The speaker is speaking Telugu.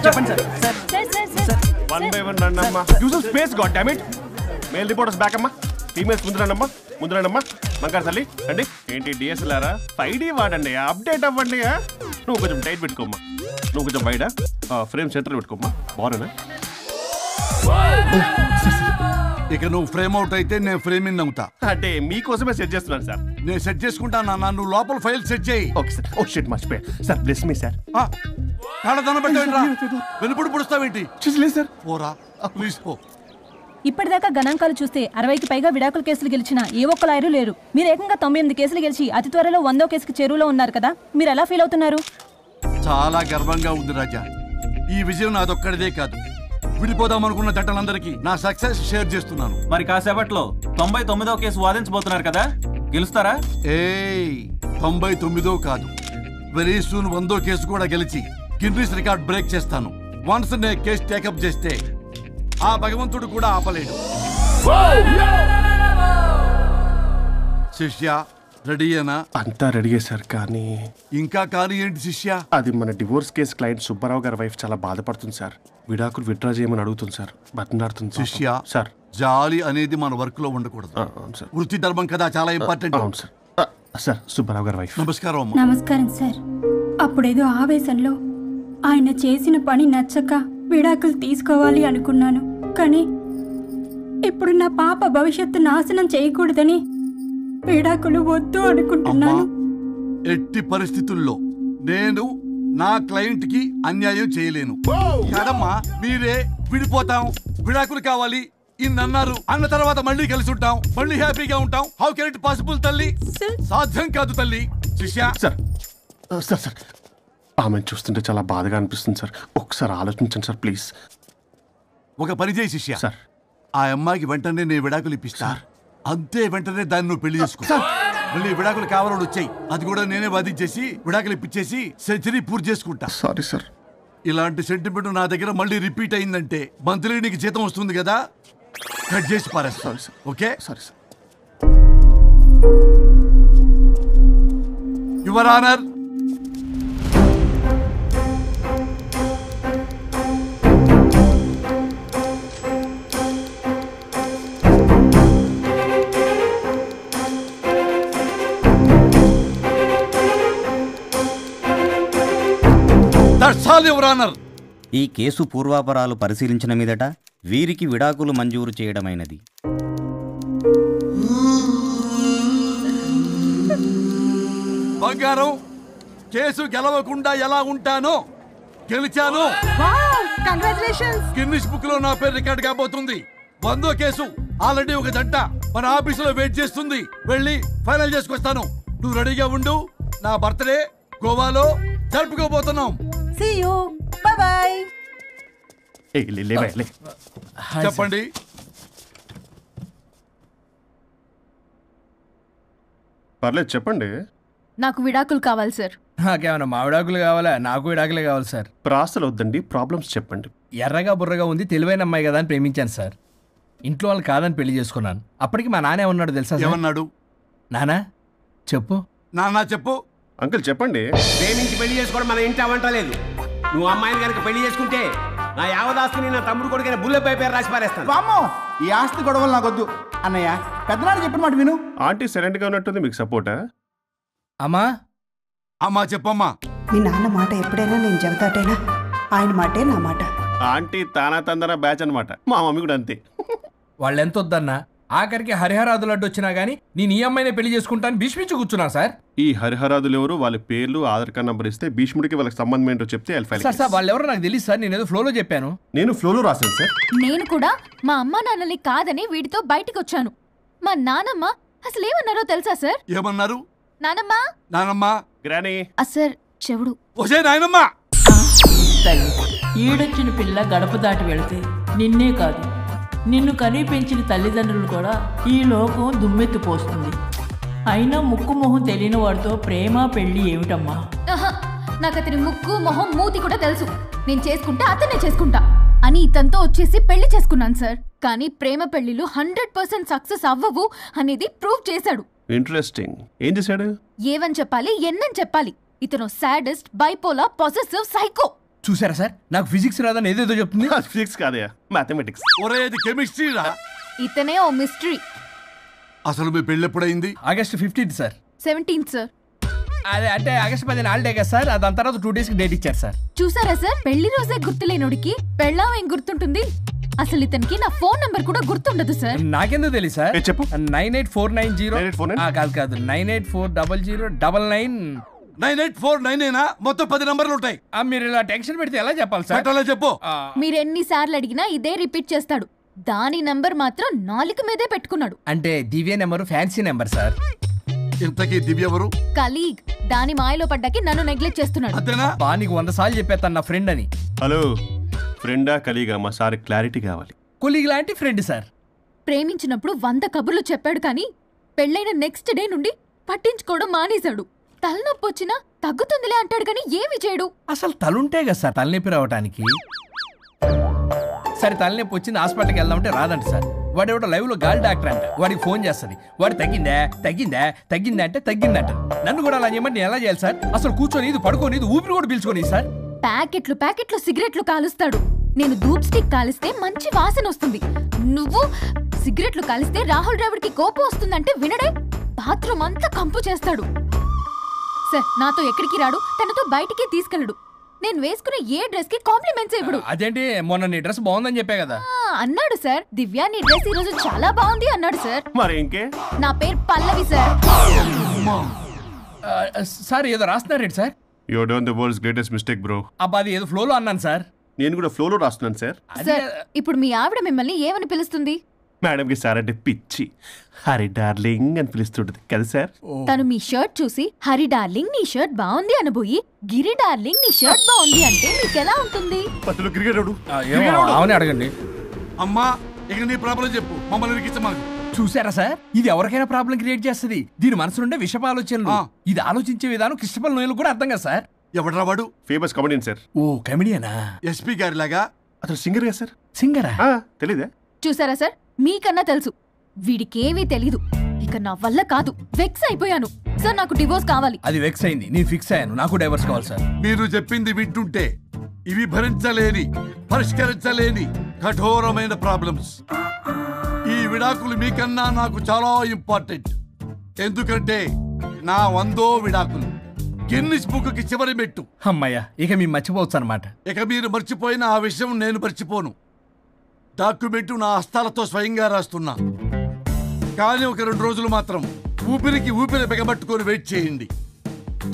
చెప్పండి సార్. వన్ బై వన్ రండి అమ్మా. Use space god damn it. Male reporters back అమ్మా. ఫీమేల్స్ ముందు రండి అమ్మా. మంకారు తల్లి అండి. ఏంటి డిఎస్ఎల్ఆరా? 5D వాడండి, అప్డేట్ అవ్వండి. నువ్వు కొంచెం టైట్ పెట్టుకోమ్మా. నువ్వు కొంచెం బయట ఫ్రేమ్ సెంటర్ పెట్టుకోమ్మా. బాగున్నా? ఇక నువ్వు ఫ్రేమ్ అవుట్ అయితే నేను ఫ్రేమ్ ఇన్ అవుతా. అంటే మీకోసమే సెట్ చేస్తున్నాను సార్. నేను సెట్ చేసుకుంటాను అన్న. నువ్వు లోపల ఫైల్ సెట్ చేయి. Okay sir. ఓ షిట్ మర్చిపోయా సార్. Bless me sir. కాళ్ళ పెట్టేంట్రా, వెనుపుడు పుడుస్తావేంటి? చూసలేదు సార్. పోరా ప్లీజ్ పో. ఇప్పటిదాకా గణాంకాలు చూస్తే 60కి పైగా విడాకుల కేసులు గెలిచిన ఏ ఒక్క లాయరు లేరు. మీరు ఏకంగా 98 కేసులు గెలిచి అతి త్వరలో 100వ కేసుకి చేరువలో ఉన్నారు కదా, మీరు ఎలా ఫీల్ అవుతున్నారు? చాలా గర్వంగా ఉంది రాజా. ఈ విజయం నాదొక్కడిదే కాదు, విడిపోదాం అనుకున్న జంటలందరికీ నా సక్సెస్ షేర్ చేస్తున్నాను. మరి కాసేపట్లో 99వ కేసు వాదించబోతున్నారు కదా, గెలుస్తారా? 99 కాదు, వెరీ సూన్ 100వ కేసు కూడా గెలిచి గిన్నిస్ రికార్డ్ బ్రేక్ చేస్తాను. వన్స్ నే కేసు టేకప్ చేస్తే ఆ భగవంతుడు కూడా ఆపలేడు. శిష్య రెడీయేనా? అంతా రెడీయే సార్. కానీ ఇంకా కానీ ఏంటి శిష్య? అది మన డివోర్స్ కేసు క్లయింట్ సుబ్బారావు గారి వైఫ్ చాలా బాధపడుతుంది సార్. విడాకులు విత్డ్రా చేయమని అడుగుతుంది సార్. బతిలాడుతుంది శిష్య. సార్ జాలి అనేది మన వర్క్ లో ఉండకూడదు. సార్. వృత్తి ధర్మం కదా, చాలా ఇంపార్టెంట్. అవును సార్. సార్ సుబ్బారావు గారి వైఫ్. నమస్కారం అమ్మా. నమస్కారం సార్. అప్పుడేదో ఆవేశంలో ఆయన చేసిన పని నచ్చక విడాకులు తీసుకోవాలి అనుకున్నాను. కానీ ఇప్పుడు నా పాప భవిష్యత్తు నాశనం చేయకూడదని విడాకులు వద్దు అనుకుంటున్నాను. ఎట్టి పరిస్థితుల్లో నేను నా క్లయింట్ కి అన్యాయం చేయలేను కదమ్మా. మీరే విడిపోతాం, విడాకులు కావాలి ఇన్నన్నారు అన్న తర్వాత మళ్ళీ కలిసి ఉంటాం, మళ్ళీ హ్యాపీగా ఉంటాం. హౌ కెన్ ఇట్ పాసిబుల్ తల్లి? సాధ్యం కాదు తల్లి. శిష్య సార్ సార్ సార్ ఆమె చూస్తుంటే చాలా బాధగా అనిపిస్తుంది సార్. ఒకసారి ఆలోచించండి సార్ ప్లీజ్. ఒక పని చేయి శిష్య. సార్ ఆ అమ్మాయికి వెంటనే నేను విడాకులు ఇప్పిస్తా. అంతే, వెంటనే దాన్ని నువ్వు పెళ్లి చేసుకో. మళ్ళీ విడాకులు కావాలని వచ్చాయి, అది కూడా నేనే వాదించేసి విడాకులు ఇప్పించేసి సెంచరీ పూర్తి చేసుకుంటా. Sorry sir. ఇలాంటి సెంటిమెంట్ నా దగ్గర మళ్ళీ రిపీట్ అయిందంటే మంత్లీ నీకు జీతం వస్తుంది కదా, కట్ చేసి పారేస్తా. Sorry sir. Okay sorry sir. Your honour, ఈ కేసు పూర్వాపరాలు పరిశీలించిన మీదట వీరికి విడాకులు మంజూరు చేయడమైనది. బంగారం, కేసు గెలవకుండా ఎలా ఉంటానో గెలిచాను. గిన్నిస్ బుక్ లో నా పేరు రికార్డ్ కాబోతుంది. 100వ కేసు ఆల్రెడీ ఒక జంట మన ఆఫీసులో వెయిట్ చేస్తుంది. వెళ్ళి ఫైనల్ చేసుకొస్తాను. నువ్వు రెడీగా ఉండు. నా బర్త్డే గోవాలో జరుపుకోబోతున్నాం. See you. Bye bye. చెప్పండి. పర్లేదు చెప్పండి. నాకు విడాకులు కావాలి సార్. నాకేమన్నా మా విడాకులు కావాలా? నాకు విడాకులే కావాలి సార్. ప్రాసలు వద్దండి, ప్రాబ్లమ్స్ చెప్పండి. ఎర్రగా బుర్రగా ఉంది, తెలివైన అమ్మాయి కదా అని ప్రేమించాను సార్. ఇంట్లో వాళ్ళు కాదని పెళ్లి చేసుకున్నాను. అప్పటికి మా నాన్న ఏమన్నాడు తెలుసా? ఏమన్నాడు? నానా చెప్పు. నాన్న చెప్పు. అంకుల్ చెప్పండి. ప్రేమించి పెళ్లి చేసుకోవడం మన ఇంటి అవంటలేదు. నువ్వు అమ్మాయిని కనుక పెళ్లి చేసుకుంటే నా యావదాస్తిని నా తమ్ముడు కొడుకైన బుల్లెపై పేరు రాసి పారేస్తాను. వామ్మో, ఈ ఆస్తి గొడవలు నాకొద్దు అన్నయ్య. పెద్దనాడు చెప్పిన మాట విను. ఆంటీ సైలెంట్ గా ఉన్నట్టుంది, మీకు సపోర్టా? అమ్మా అమ్మా చెప్పమ్మా. మీ నాన్న మాట ఎప్పుడైనా నేను చెబుతాటేనా? ఆయన మాటే నా మాట. ఆంటీ తానా తందన బ్యాచ్ అనమాట. మా మమ్మీ కూడా అంతే. వాళ్ళు ఎంత వద్దన్నా ఆఖరికి హరిహరాదులు అడ్డు వచ్చినా గానీ నేను ఈ అమ్మాయినే పెళ్లి చేసుకుంటాను భీష్మించి కూర్చున్నా సార్. ఈ హరిహరాదులు ఎవరు, వాళ్ళ పేర్లు ఆధార్ కార్డ్ నంబర్ ఇస్తే భీష్ముడికి వాళ్ళకి సంబంధం ఏంటో చెప్తే సార్ వాళ్ళు ఎవరో నాకు తెలియదు సార్. నేను ఏదో ఫ్లోలో చెప్పాను. నేను ఫ్లోలో రాశాను సార్. నేను కూడా మా అమ్మ నాన్నని కాదని వీటితో బయటికి వచ్చాను. మా నానమ్మ అసలు ఏమన్నారో తెలుసా సార్? ఏమన్నారు? నానమ్మ నానమ్మ గ్రానీ సార్ చెవుడు. ఓసే నాయనమ్మ. ఈడొచ్చిన పిల్ల గడప దాటి వెళితే నిన్నే కాదు నిన్ను కనీ పెంచిన తల్లిదండ్రులు కూడా ఈ లోకం దుమ్మెత్తిపోస్తుంది. అయినా ముక్కు మొహం తెలియని వాడితో ప్రేమ పెళ్లి ఏమిటమ్మా? నాకు అతని ముక్కు మొహం మూతి కూడా తెలుసు. నేను చేసుకుంటా అతనే చేసుకుంటా అని ఇతనితో వచ్చేసి పెళ్లి చేసుకున్నాను సార్. కానీ ప్రేమ పెళ్లిలు 100% సక్సెస్ అవ్వవు అనేది ప్రూవ్ చేశాడు. ఇంట్రెస్టింగ్. ఏం చేశాడు? ఏవని చెప్పాలి, ఎన్నని చెప్పాలి. ఇతను సాడెస్ట్, బైపోలా, పొసెసివ్, సైకో. చూసారా సార్, నాకు ఫిజిక్స్ రాదని ఏదేదో చెప్తుంది. ఫిజిక్స్ కాదయా, మ్యాథమెటిక్స్. ఒరే ఇది కెమిస్ట్రీ రా. ఇతనే ఓ మిస్టరీ. అసలు మీ పెళ్ళి ఎప్పుడైంది? August 15th sir. 17th sir. అదే అంటే ఆగస్ట్ 15 హాలిడే కదా సార్, దాని తర్వాత 2 days డేట్ ఇచ్చారు సార్. చూసారా సార్, పెళ్లి రోజే గుర్తులేనోడికి పెళ్ళాం ఏం గుర్తుంటుంది? అసలు ఇతనికి నా ఫోన్ నంబర్ కూడా గుర్తుండదు సార్. నాకెందుకు తెలియదు సార్. చెప్పు. 98490 కాదు 9840099. 98499 మొత్తం 10 నంబర్లు ఉంటాయి. మీరు ఇలా టెన్షన్ పెడితే ఎలా చెప్పాలి సార్? అలా చెప్పు. మీరు ఎన్నిసార్లు అడిగినా ఇదే రిపీట్ చేస్తాడు. దాని నంబర్ మాత్రం 4 మీదే పెట్టుకున్నాడు. అంటే దివ్య నెంబర్ ఫ్యాన్సీ నెంబర్ సార్. ఇంతకీ దివ్య ఎవరు? కలీగ్. దాని మాయలో పడ్డాకి నన్ను నెగ్లెక్ట్ చేస్తున్నాడు. అంతేనా? నీకు 100 సార్లు చెప్పేస్తాను నా ఫ్రెండ్ అని. హలో, ఫ్రెండా కలీగా? మా సార్ క్లారిటీ కావాలి. కొలీగ్ లాంటి ఫ్రెండ్ సార్. ప్రేమించినప్పుడు 100 కబుర్లు చెప్పాడు కానీ పెళ్ళైన నెక్స్ట్ డే నుండి పట్టించుకోవడం మానేశాడు. తలనొప్పి వచ్చినా తగ్గుతుందిలే అంటాడు కానీ ఏమి చేయడు. అసలు తలుంటే కదా సార్ తలనొప్పి రావటానికి. సరే తలనొప్పి వచ్చింది హాస్పిటల్కి వెళ్దామంటే రాదంట సార్. వాడు ఎవడో లైవ్ లో గాలి డాక్టర్ అంట, వాడికి ఫోన్ చేస్తుంది. వాడు తగ్గిందా అంటే తగ్గిందంట. నన్ను కూడా అలా చేయమంటే నేను ఎలా చేయాలి సార్? అసలు కూర్చొని ఇది పడుకోని ఇది ఊపిరి కూడా పీల్చుకొని సార్. ప్యాకెట్లు సిగరెట్లు కాలుస్తాడు. నేను ధూప్ స్టిక్ కాలిస్తే మంచి వాసన వస్తుంది. నువ్వు సిగరెట్లు కాలిస్తే రాహుల్ ద్రావిడ్కి కోపం వస్తుందంటే వినడే. బాత్రూమ్ అంతా కంపు చేస్తాడు. సార్ నాతో ఎక్కడికి రాడు, తనతో బయటికి తీసుకెళ్ళడు. నేను వేసుకునే ఏ డ్రెస్ కి కాంప్లిమెంట్స్ ఇవ్వడు. అదేంటి, మొన్న నీ డ్రెస్ బాగుందని చెప్పా కదా. అన్నాడు సార్. దివ్య నీ డ్రెస్ ఈ రోజు చాలా బాగుంది అన్నాడు సార్. మరి ఇంకే? నా పేరు పల్లవి సార్. సార్ ఏదో రాస్తున్నారేంటి sir? You done the world's greatest mistake bro. అబ్బా అది ఏదో ఫ్లోలో అన్నాను సార్. నేను కూడా ఫ్లోలో రాస్తున్నాను సార్. సార్ ఇప్పుడు మీ ఆవిడ మిమ్మల్ని ఏమని పిలుస్తుంది? మేడంకి సార్ అంటే పిచ్చి. హరి డార్లింగ్ అని పిలుస్తుంటది కదా సార్. తను మీ షర్ట్ చూసి హరి డార్లింగ్ నీ షర్ట్ బాగుంది అనబోయి గిరి డార్లింగ్ నీ షర్ట్ బాగుంది అంటే మీకెలా ఉంటుంది? పత్తులు క్రికెటరు. అవునే అడగండి. అమ్మా ఇక నీ ప్రాబ్లం చెప్పు, మమ్మల్ని ఇరికించమాకు. చూసారా సార్, ఇది ఎవరికైనా ప్రాబ్లం క్రియేట్ చేస్తుంది. దీని మనసు నుండే విషప ఆలోచనలు. ఇది ఆలోచించే విధానం కృష్ణపల్ నోయలు కూడా అర్థం కదా సార్. ఎవడరా వాడు? Famous comedian sir. ఓ కమెడియనా? ఎస్పీ గారి లాగా. అతను సింగర్ కదా సార్. సింగరా? తెలీదా? చూసారా సార్, మీకన్నా తెలుసు. వీడికేమీ తెలీదు. ఇక నా వల్ల కాదు, వెక్స్ అయిపోయాను సార్. నాకు డివోర్స్ కావాలి. అది వెక్స్ అయింది, నేను ఫిక్స్ అయ్యాను. నాకు డైవర్స్ కావాలి సార్. మీరు చెప్పింది వింటుంటే ఇవి భరించలేని, పరిష్కరించలేని కఠోరమైన ప్రాబ్లమ్స్. ఈ విడాకులు మీకన్నా నాకు చాలా ఇంపార్టెంట్. ఎందుకంటే నా 100వ విడాకులు గిన్నిస్ బుక్కి చివరి మెట్టు. అమ్మయ్య, ఇక మేము మర్చిపోవచ్చు అనమాట. ఇక మీరు మర్చిపోయిన ఆ విషయం నేను మర్చిపోను. డాక్యుమెంటు నా హస్తాలతో స్వయంగా రాస్తున్నా. కానీ ఒక 2 రోజులు మాత్రం ఊపిరికి ఊపిరి బిగబట్టుకొని వెయిట్ చేయండి.